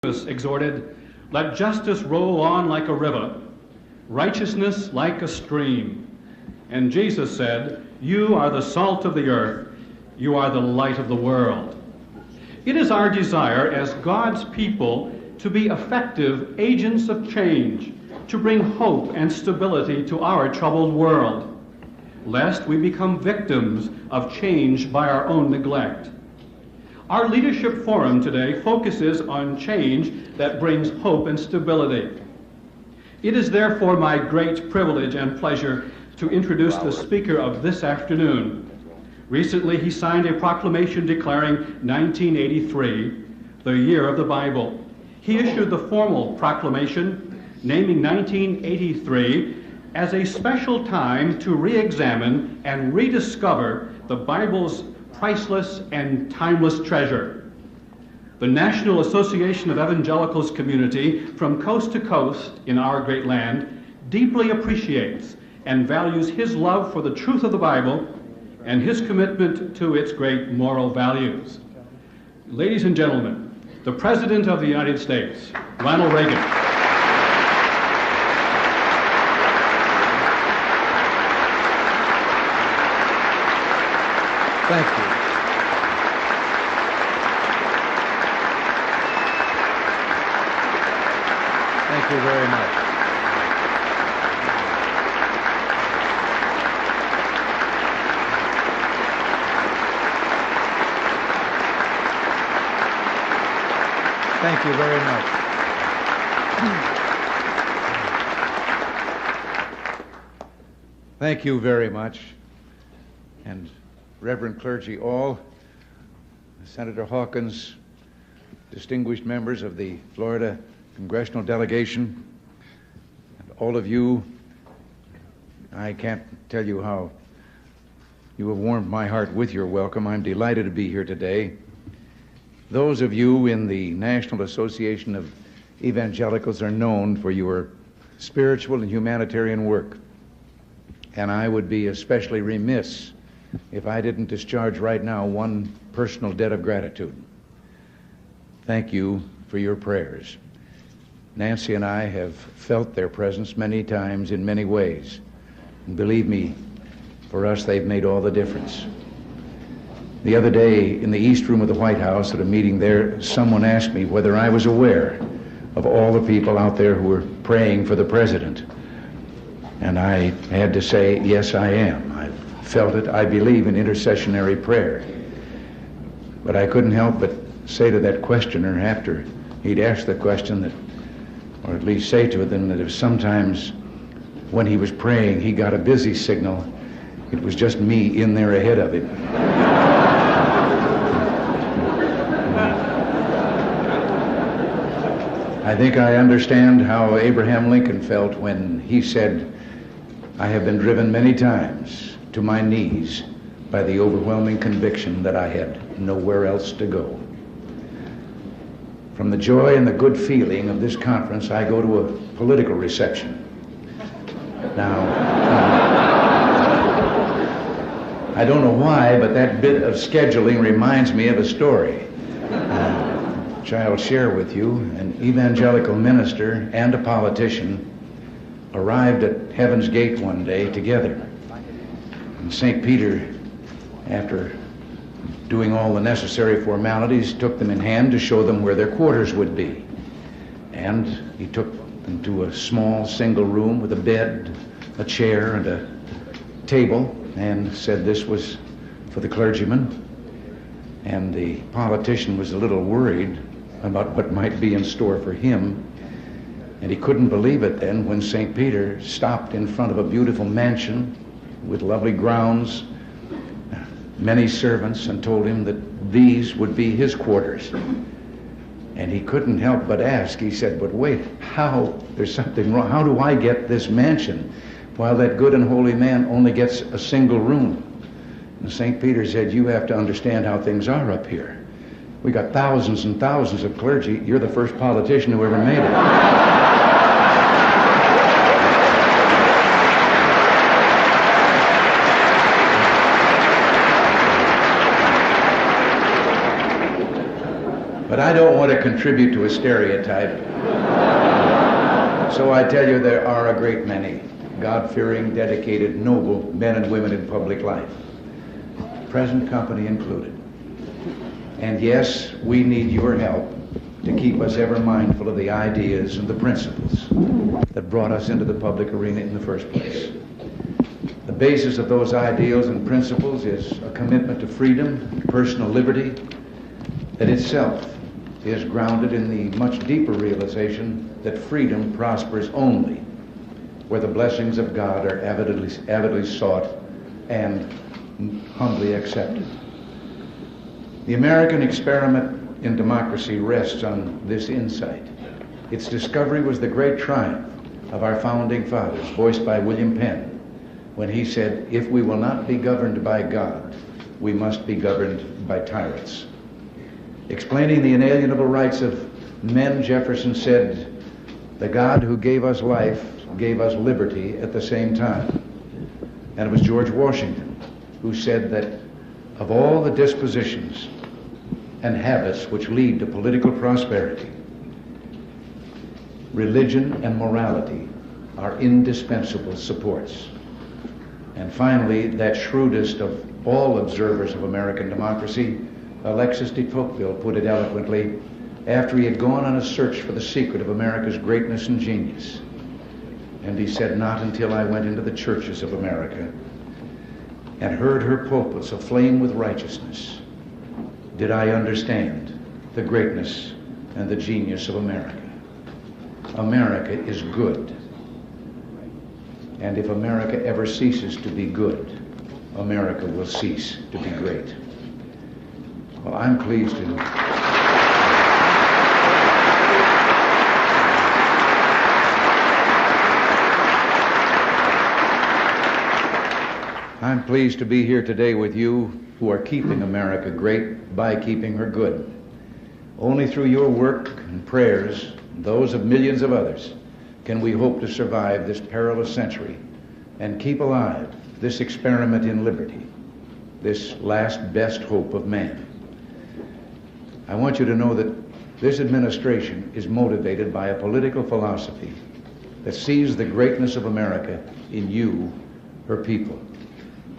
exhorted, "Let justice roll on like a river, righteousness like a stream." And Jesus said, "You are the salt of the earth. You are the light of the world." It is our desire as God's people to be effective agents of change, to bring hope and stability to our troubled world, lest we become victims of change by our own neglect. Our leadership forum today focuses on change that brings hope and stability. It is therefore my great privilege and pleasure to introduce the speaker of this afternoon. Recently, he signed a proclamation declaring 1983 the year of the Bible. He issued the formal proclamation naming 1983 as a special time to re-examine and rediscover the Bible's priceless and timeless treasure. The National Association of Evangelicals community from coast to coast in our great land deeply appreciates and values his love for the truth of the Bible and his commitment to its great moral values. Ladies and gentlemen, the President of the United States, Ronald Reagan. Thank you. Thank you very much. Thank you very much. Thank you very much. And Reverend clergy all, Senator Hawkins, distinguished members of the Florida Congressional Delegation, and all of you, I can't tell you how you have warmed my heart with your welcome. I'm delighted to be here today. Those of you in the National Association of Evangelicals are known for your spiritual and humanitarian work, and I would be especially remiss if I didn't discharge right now one personal debt of gratitude. Thank you for your prayers. Nancy and I have felt their presence many times in many ways, and believe me, for us they've made all the difference. The other day in the East Room of the White House at a meeting there, someone asked me whether I was aware of all the people out there who were praying for the president. And I had to say, yes, I am. I've felt it. I believe in intercessionary prayer. But I couldn't help but say to that questioner after he'd asked the question that, or at least say to them that if sometimes when he was praying he got a busy signal, it was just me in there ahead of him. I think I understand how Abraham Lincoln felt when he said, "I have been driven many times to my knees by the overwhelming conviction that I had nowhere else to go." From the joy and the good feeling of this conference, I go to a political reception. Now, I don't know why, but that bit of scheduling reminds me of a story, which I'll share with you. An evangelical minister and a politician arrived at Heaven's Gate one day together. And St. Peter, after doing all the necessary formalities, took them in hand to show them where their quarters would be. And he took them to a small single room with a bed, a chair, and a table, and said this was for the clergyman. And the politician was a little worried about what might be in store for him. And he couldn't believe it then when St. Peter stopped in front of a beautiful mansion with lovely grounds, many servants, and told him that these would be his quarters. And he couldn't help but ask. He said, "But wait, there's something wrong. How do I get this mansion while that good and holy man only gets a single room?" And St. Peter said, "You have to understand how things are up here. We got thousands and thousands of clergy. You're the first politician who ever made it." But But I don't want to contribute to a stereotype. So I tell you, there are a great many God-fearing, dedicated, noble men and women in public life, present company included. And yes, we need your help to keep us ever mindful of the ideas and the principles that brought us into the public arena in the first place. The basis of those ideals and principles is a commitment to freedom, personal liberty, that itself is grounded in the much deeper realization that freedom prospers only where the blessings of God are avidly sought and humbly accepted. The American experiment in democracy rests on this insight. Its discovery was the great triumph of our founding fathers, voiced by William Penn, when he said, "If we will not be governed by God, we must be governed by tyrants." Explaining the inalienable rights of men, Jefferson said, "The God who gave us life gave us liberty at the same time." And it was George Washington who said that of all the dispositions and habits which lead to political prosperity, religion and morality are indispensable supports. And finally, that shrewdest of all observers of American democracy, Alexis de Tocqueville, put it eloquently after he had gone on a search for the secret of America's greatness and genius. And he said, "Not until I went into the churches of America and heard her pulpits aflame with righteousness did I understand the greatness and the genius of America. America is good. And if America ever ceases to be good, America will cease to be great." Well, I'm pleased to... I'm pleased to be here today with you who are keeping America great by keeping her good. Only through your work and prayers, and those of millions of others, can we hope to survive this perilous century and keep alive this experiment in liberty, this last best hope of man. I want you to know that this administration is motivated by a political philosophy that sees the greatness of America in you, her people,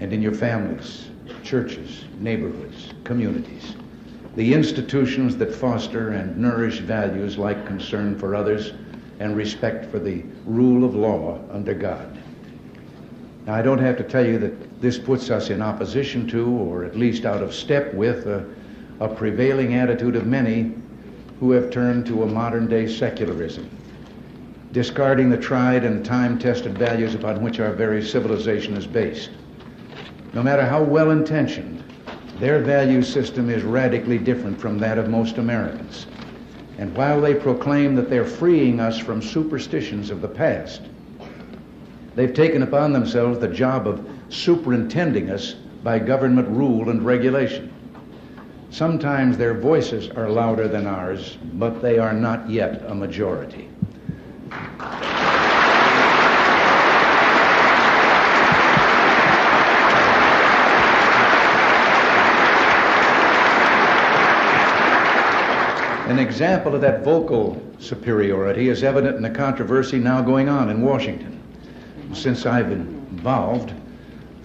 and in your families, churches, neighborhoods, communities, the institutions that foster and nourish values like concern for others and respect for the rule of law under God. Now, I don't have to tell you that this puts us in opposition to, or at least out of step with, a prevailing attitude of many who have turned to a modern-day secularism, discarding the tried and time-tested values upon which our very civilization is based. No matter how well-intentioned, their value system is radically different from that of most Americans. And while they proclaim that they're freeing us from superstitions of the past, they've taken upon themselves the job of superintending us by government rule and regulation. Sometimes their voices are louder than ours, but they are not yet a majority. An example of that vocal superiority is evident in the controversy now going on in Washington. Since I've been involved,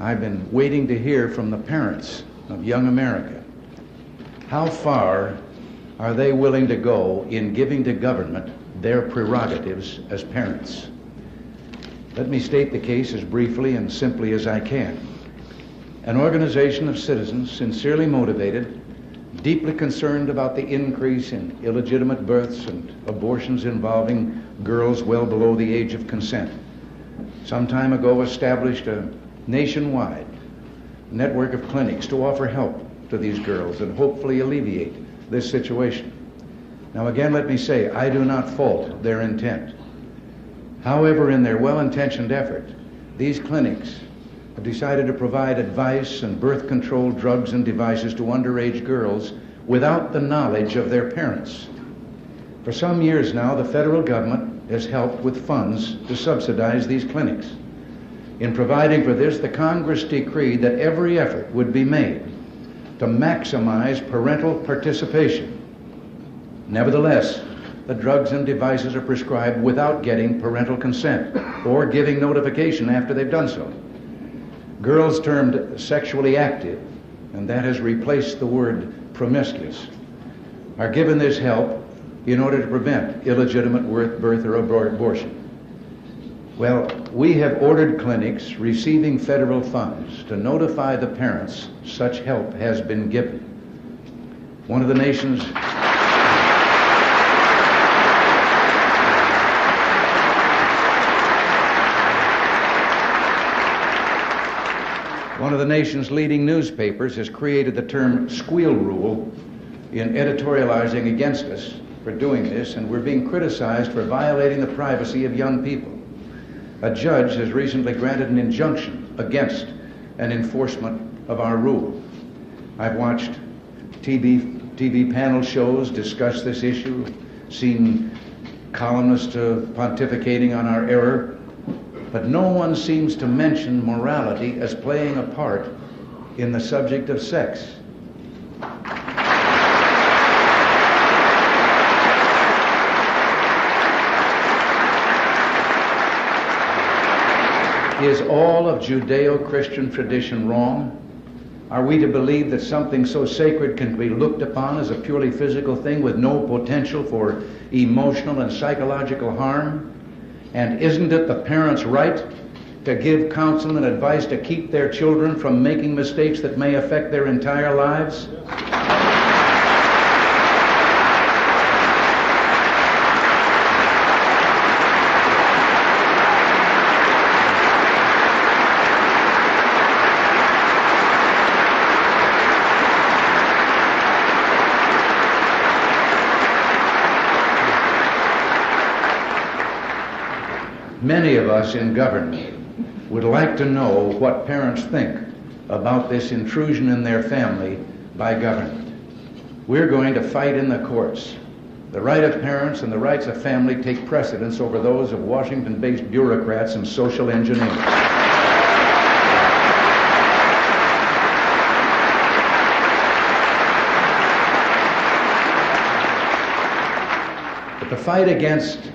I've been waiting to hear from the parents of young America. How far are they willing to go in giving to government their prerogatives as parents? Let me state the case as briefly and simply as I can. An organization of citizens sincerely motivated, deeply concerned about the increase in illegitimate births and abortions involving girls well below the age of consent, some time ago established a nationwide network of clinics to offer help to these girls and hopefully alleviate this situation. Now again, let me say, I do not fault their intent. However, in their well-intentioned effort, these clinics have decided to provide advice and birth control drugs and devices to underage girls without the knowledge of their parents. For some years now, the federal government has helped with funds to subsidize these clinics. In providing for this, the Congress decreed that every effort would be made to maximize parental participation. Nevertheless, the drugs and devices are prescribed without getting parental consent or giving notification after they've done so. Girls termed sexually active, and that has replaced the word promiscuous, are given this help in order to prevent illegitimate birth or abortion. Well, we have ordered clinics receiving federal funds to notify the parents such help has been given. One of the nation's leading newspapers has created the term squeal rule in editorializing against us for doing this, and we're being criticized for violating the privacy of young people. A judge has recently granted an injunction against an enforcement of our rule. I've watched TV panel shows discuss this issue, seen columnists pontificating on our error, but no one seems to mention morality as playing a part in the subject of sex. Is all of Judeo-Christian tradition wrong? Are we to believe that something so sacred can be looked upon as a purely physical thing with no potential for emotional and psychological harm? And isn't it the parents' right to give counsel and advice to keep their children from making mistakes that may affect their entire lives? Many of us in government would like to know what parents think about this intrusion in their family by government. We're going to fight in the courts. The right of parents and the rights of family take precedence over those of Washington-based bureaucrats and social engineers. But the fight against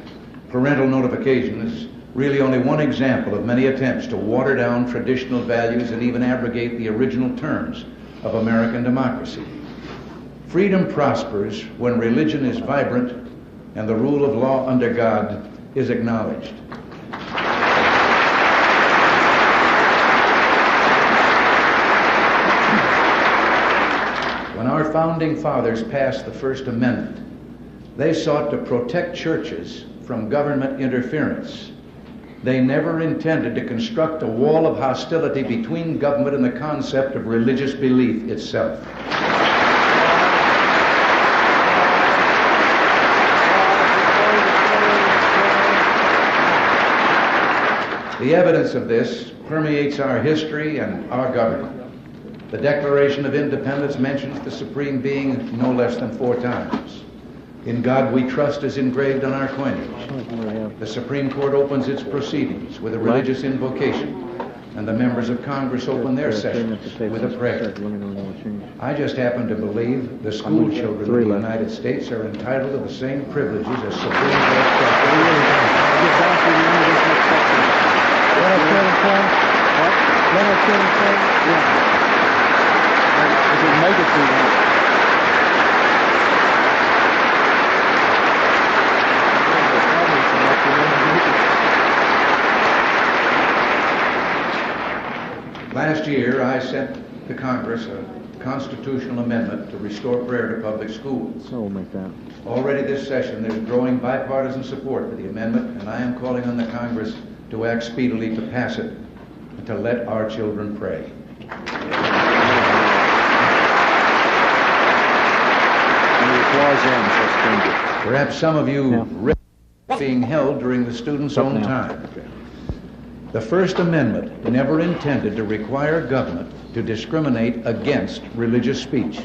parental notification is really only one example of many attempts to water down traditional values and even abrogate the original terms of American democracy. Freedom prospers when religion is vibrant and the rule of law under God is acknowledged. When our founding fathers passed the First Amendment, they sought to protect churches from government interference. They never intended to construct a wall of hostility between government and the concept of religious belief itself. The evidence of this permeates our history and our government. The Declaration of Independence mentions the Supreme Being no less than 4 times. In God We Trust is engraved on our coinage. The Supreme Court opens its proceedings with a religious invocation, and the members of Congress open their sessions with a prayer. I just happen to believe the school children of the United States are entitled to the same privileges as Supreme Court. Last year, I sent to Congress a constitutional amendment to restore prayer to public schools. So we'll make that. Already this session, there's growing bipartisan support for the amendment, and I am calling on the Congress to act speedily to pass it and to let our children pray. Perhaps some of you being held during the student's own time. The First Amendment never intended to require government to discriminate against religious speech.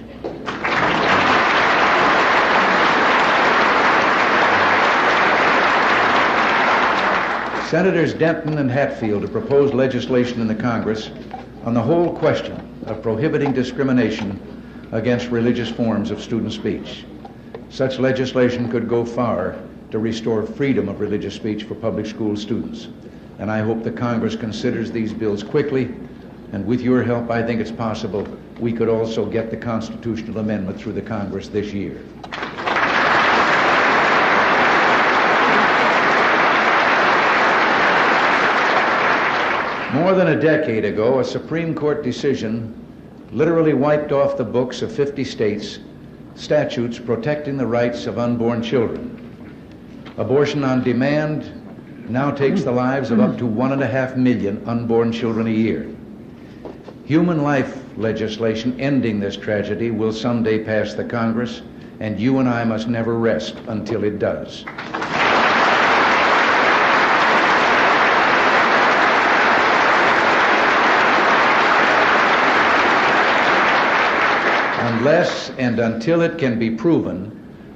Senators Denton and Hatfield have proposed legislation in the Congress on the whole question of prohibiting discrimination against religious forms of student speech. Such legislation could go far to restore freedom of religious speech for public school students. And I hope the Congress considers these bills quickly, and with your help, I think it's possible we could also get the constitutional amendment through the Congress this year. More than a decade ago, a Supreme Court decision literally wiped off the books of 50 states statutes protecting the rights of unborn children. Abortion on demand now takes the lives of up to 1.5 million unborn children a year. Human life legislation ending this tragedy will someday pass the Congress, and you and I must never rest until it does. Unless and until it can be proven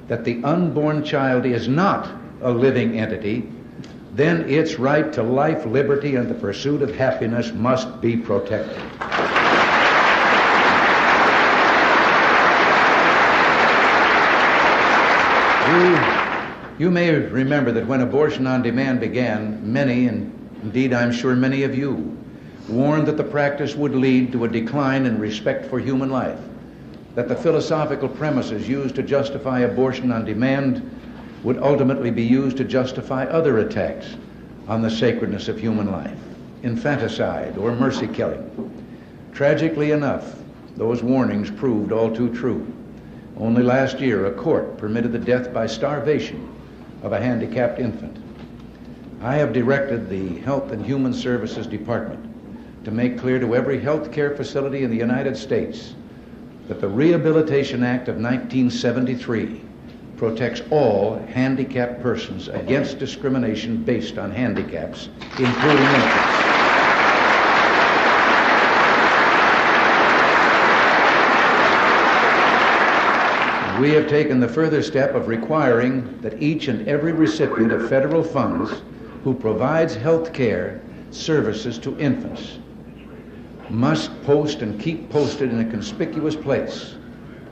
that the unborn child is not a living entity, then its right to life, liberty, and the pursuit of happiness must be protected. You may remember that when abortion on demand began, many, and indeed I'm sure many of you, warned that the practice would lead to a decline in respect for human life, that the philosophical premises used to justify abortion on demand would ultimately be used to justify other attacks on the sacredness of human life, infanticide or mercy killing. Tragically enough, those warnings proved all too true. Only last year, a court permitted the death by starvation of a handicapped infant. I have directed the Health and Human Services Department to make clear to every health care facility in the United States that the Rehabilitation Act of 1973 protects all handicapped persons against discrimination based on handicaps, including infants. We have taken the further step of requiring that each and every recipient of federal funds who provides health care services to infants must post and keep posted in a conspicuous place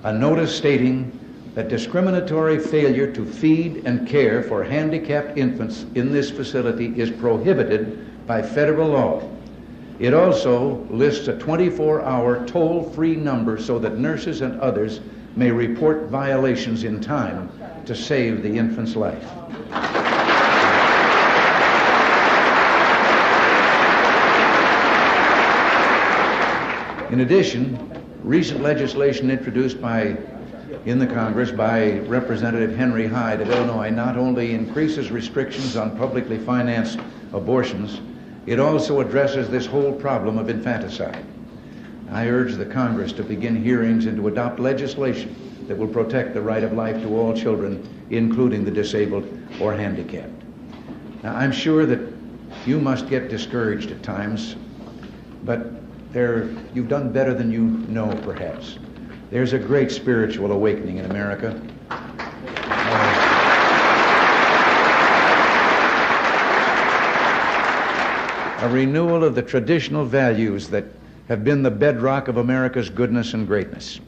a notice stating that discriminatory failure to feed and care for handicapped infants in this facility is prohibited by federal law. It also lists a 24-hour toll-free number so that nurses and others may report violations in time to save the infant's life. In addition, recent legislation introduced in the Congress by Representative Henry Hyde of Illinois not only increases restrictions on publicly financed abortions, it also addresses this whole problem of infanticide. I urge the Congress to begin hearings and to adopt legislation that will protect the right of life to all children, including the disabled or handicapped. Now, I'm sure that you must get discouraged at times, but you've done better than you know, perhaps. There's a great spiritual awakening in America. A renewal of the traditional values that have been the bedrock of America's goodness and greatness.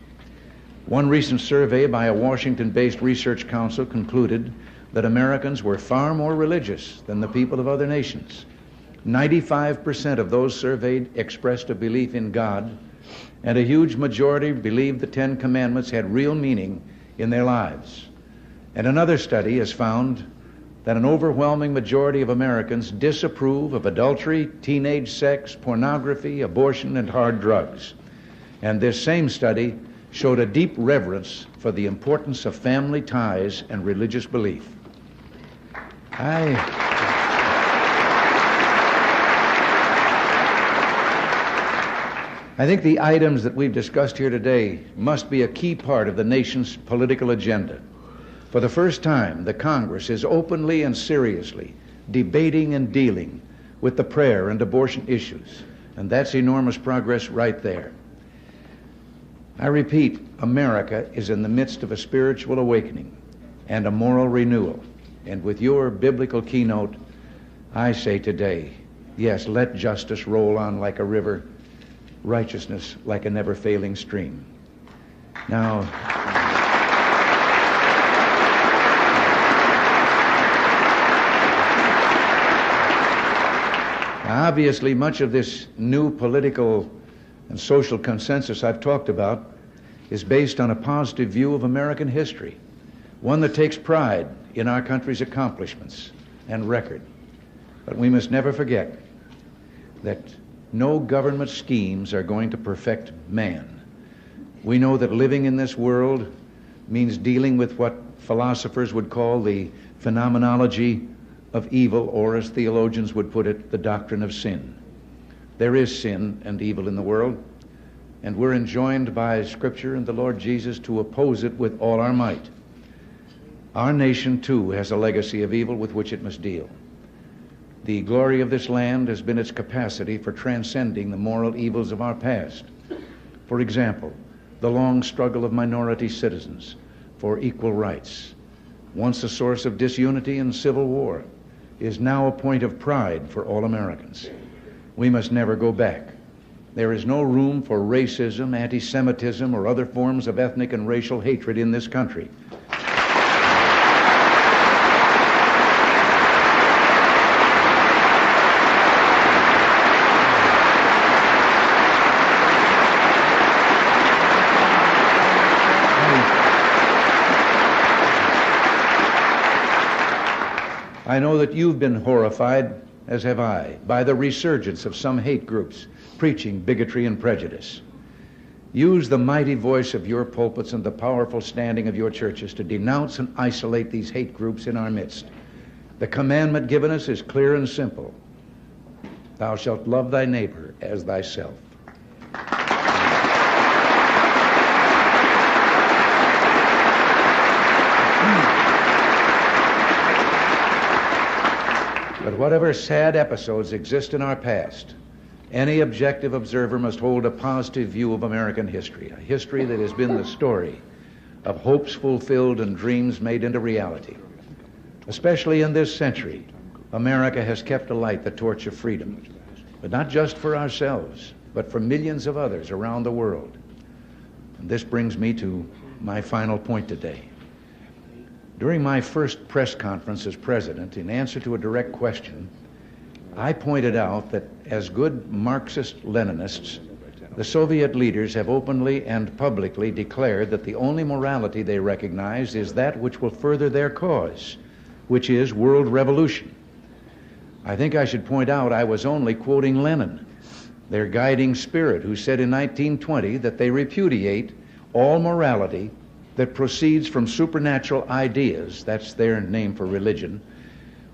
One recent survey by a Washington-based research council concluded that Americans were far more religious than the people of other nations. 95% of those surveyed expressed a belief in God, and a huge majority believed the Ten Commandments had real meaning in their lives. And another study has found that an overwhelming majority of Americans disapprove of adultery, teenage sex, pornography, abortion, and hard drugs. And this same study showed a deep reverence for the importance of family ties and religious belief. I think the items that we've discussed here today must be a key part of the nation's political agenda. For the first time, the Congress is openly and seriously debating and dealing with the prayer and abortion issues, and that's enormous progress right there. I repeat, America is in the midst of a spiritual awakening and a moral renewal, and with your biblical keynote, I say today, yes, let justice roll on like a river, righteousness like a never-failing stream. Now, obviously, much of this new political and social consensus I've talked about is based on a positive view of American history, one that takes pride in our country's accomplishments and record. But we must never forget that no government schemes are going to perfect man. We know that living in this world means dealing with what philosophers would call the phenomenology of evil, or as theologians would put it, the doctrine of sin. There is sin and evil in the world, and we're enjoined by Scripture and the Lord Jesus to oppose it with all our might. Our nation, too, has a legacy of evil with which it must deal. The glory of this land has been its capacity for transcending the moral evils of our past. For example, the long struggle of minority citizens for equal rights, once a source of disunity and civil war, is now a point of pride for all Americans. We must never go back. There is no room for racism, anti-Semitism, or other forms of ethnic and racial hatred in this country. I know that you've been horrified, as have I, by the resurgence of some hate groups preaching bigotry and prejudice. Use the mighty voice of your pulpits and the powerful standing of your churches to denounce and isolate these hate groups in our midst. The commandment given us is clear and simple. Thou shalt love thy neighbor as thyself. But whatever sad episodes exist in our past, any objective observer must hold a positive view of American history, a history that has been the story of hopes fulfilled and dreams made into reality. Especially in this century, America has kept alight the torch of freedom, but not just for ourselves, but for millions of others around the world. And this brings me to my final point today. During my first press conference as president, in answer to a direct question, I pointed out that as good Marxist-Leninists, the Soviet leaders have openly and publicly declared that the only morality they recognize is that which will further their cause, which is world revolution. I think I should point out I was only quoting Lenin, their guiding spirit, who said in 1920 that they repudiate all morality that proceeds from supernatural ideas, that's their name for religion,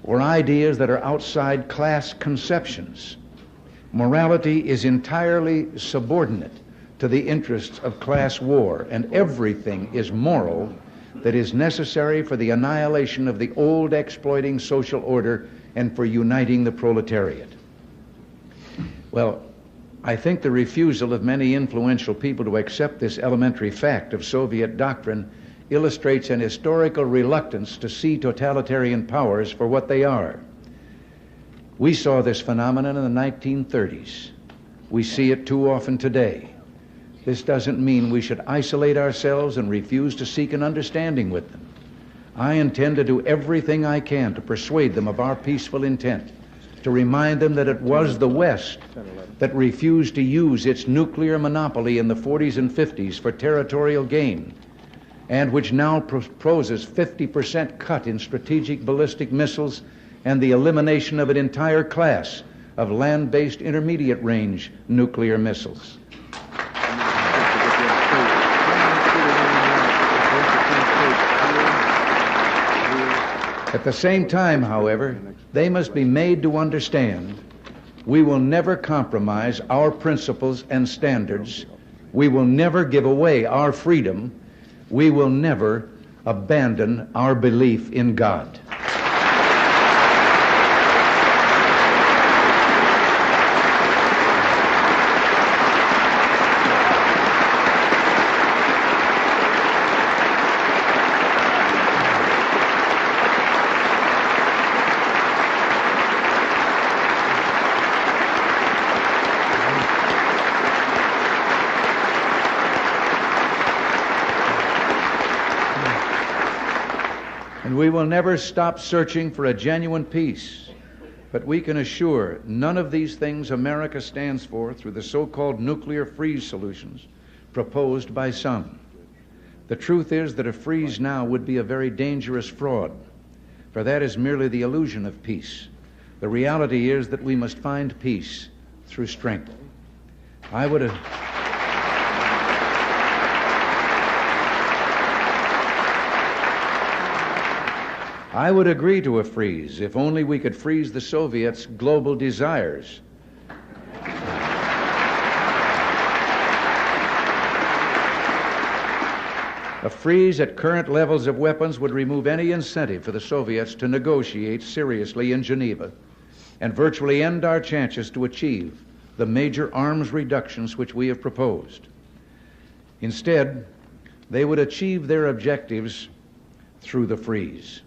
or ideas that are outside class conceptions. Morality is entirely subordinate to the interests of class war, and everything is moral that is necessary for the annihilation of the old exploiting social order and for uniting the proletariat. Well, I think the refusal of many influential people to accept this elementary fact of Soviet doctrine illustrates an historical reluctance to see totalitarian powers for what they are. We saw this phenomenon in the 1930s. We see it too often today. This doesn't mean we should isolate ourselves and refuse to seek an understanding with them. I intend to do everything I can to persuade them of our peaceful intent, to remind them that it was the West that refused to use its nuclear monopoly in the 40s and 50s for territorial gain, and which now proposes 50% cut in strategic ballistic missiles and the elimination of an entire class of land-based intermediate-range nuclear missiles. At the same time, however, they must be made to understand we will never compromise our principles and standards. We will never give away our freedom. We will never abandon our belief in God. We will never stop searching for a genuine peace, But we can assure none of these things America stands for through the so-called nuclear freeze solutions proposed by some. The truth is that a freeze now would be a very dangerous fraud, for that is merely the illusion of peace. The reality is that we must find peace through strength. I would agree to a freeze if only we could freeze the Soviets' global desires. A freeze at current levels of weapons would remove any incentive for the Soviets to negotiate seriously in Geneva and virtually end our chances to achieve the major arms reductions which we have proposed. Instead, they would achieve their objectives through the freeze.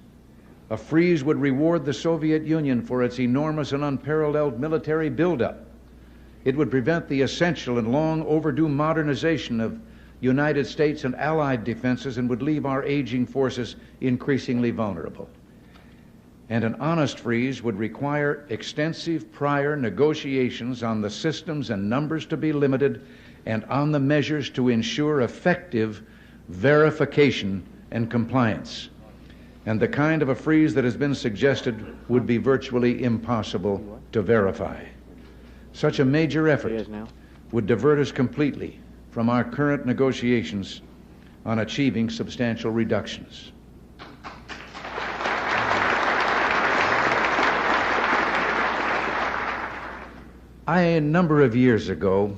A freeze would reward the Soviet Union for its enormous and unparalleled military buildup. It would prevent the essential and long overdue modernization of United States and Allied defenses and would leave our aging forces increasingly vulnerable. And an honest freeze would require extensive prior negotiations on the systems and numbers to be limited and on the measures to ensure effective verification and compliance. And the kind of a freeze that has been suggested would be virtually impossible to verify. Such a major effort would divert us completely from our current negotiations on achieving substantial reductions. A number of years ago,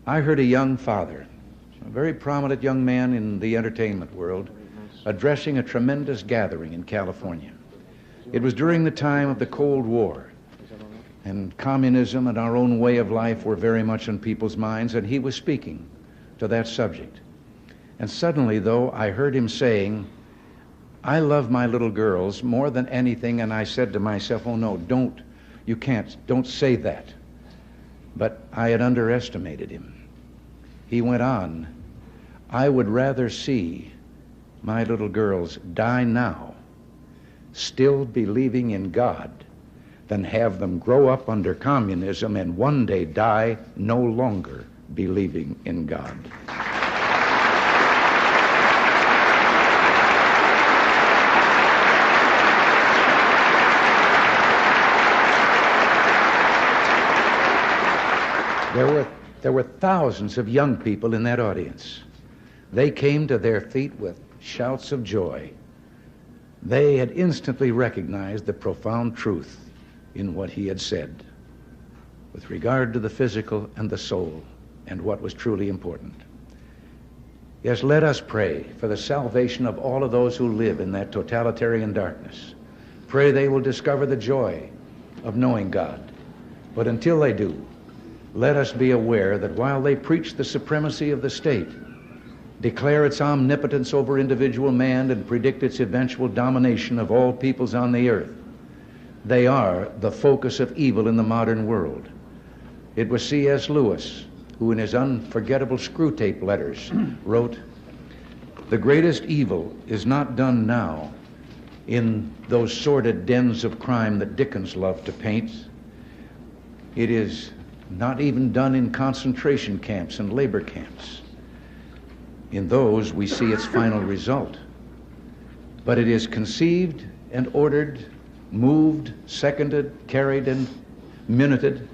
I heard a young father, a very prominent young man in the entertainment world, addressing a tremendous gathering in California. It was during the time of the Cold War, and communism and our own way of life were very much on people's minds, and he was speaking to that subject. And suddenly, though, I heard him saying, "I love my little girls more than anything," and I said to myself, "Oh no, don't say that." But I had underestimated him. He went on, "I would rather see my little girls die now, still believing in God, than have them grow up under communism and one day die no longer believing in God." There were thousands of young people in that audience. They came to their feet with shouts of joy. They had instantly recognized the profound truth in what he had said with regard to the physical and the soul and what was truly important. Yes, let us pray for the salvation of all of those who live in that totalitarian darkness. Pray they will discover the joy of knowing God. But until they do, let us be aware that while they preach the supremacy of the state, declare its omnipotence over individual man, and predict its eventual domination of all peoples on the earth, they are the focus of evil in the modern world. It was C.S. Lewis who, in his unforgettable Screwtape letters, wrote, "The greatest evil is not done now in those sordid dens of crime that Dickens loved to paint. It is not even done in concentration camps and labor camps. In those we see its final result. But it is conceived and ordered, moved, seconded, carried, and minuted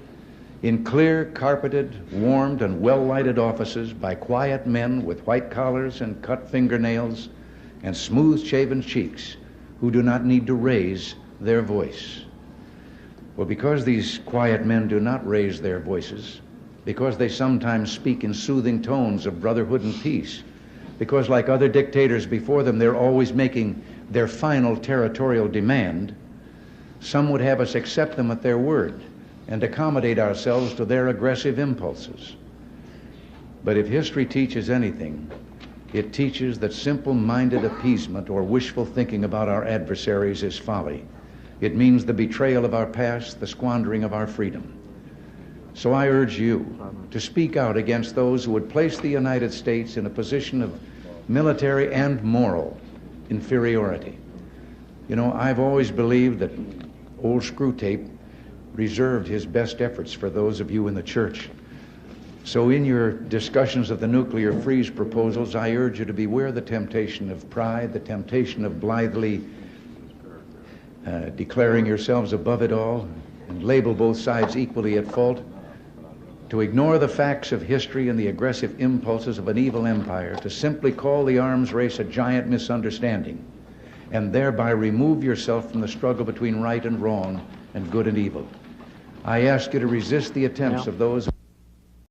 in clear, carpeted, warmed, and well-lighted offices by quiet men with white collars and cut fingernails and smooth-shaven cheeks who do not need to raise their voice." Well, because these quiet men do not raise their voices, because they sometimes speak in soothing tones of brotherhood and peace, because like other dictators before them, they're always making their final territorial demand, some would have us accept them at their word and accommodate ourselves to their aggressive impulses. But if history teaches anything, it teaches that simple-minded appeasement or wishful thinking about our adversaries is folly. It means the betrayal of our past, the squandering of our freedom. So I urge you to speak out against those who would place the United States in a position of military and moral inferiority. You know, I've always believed that old Screwtape reserved his best efforts for those of you in the church. So in your discussions of the nuclear freeze proposals, I urge you to beware of the temptation of pride, the temptation of blithely declaring yourselves above it all and label both sides equally at fault, to ignore the facts of history and the aggressive impulses of an evil empire, to simply call the arms race a giant misunderstanding, and thereby remove yourself from the struggle between right and wrong and good and evil. I ask you to resist the attempts of those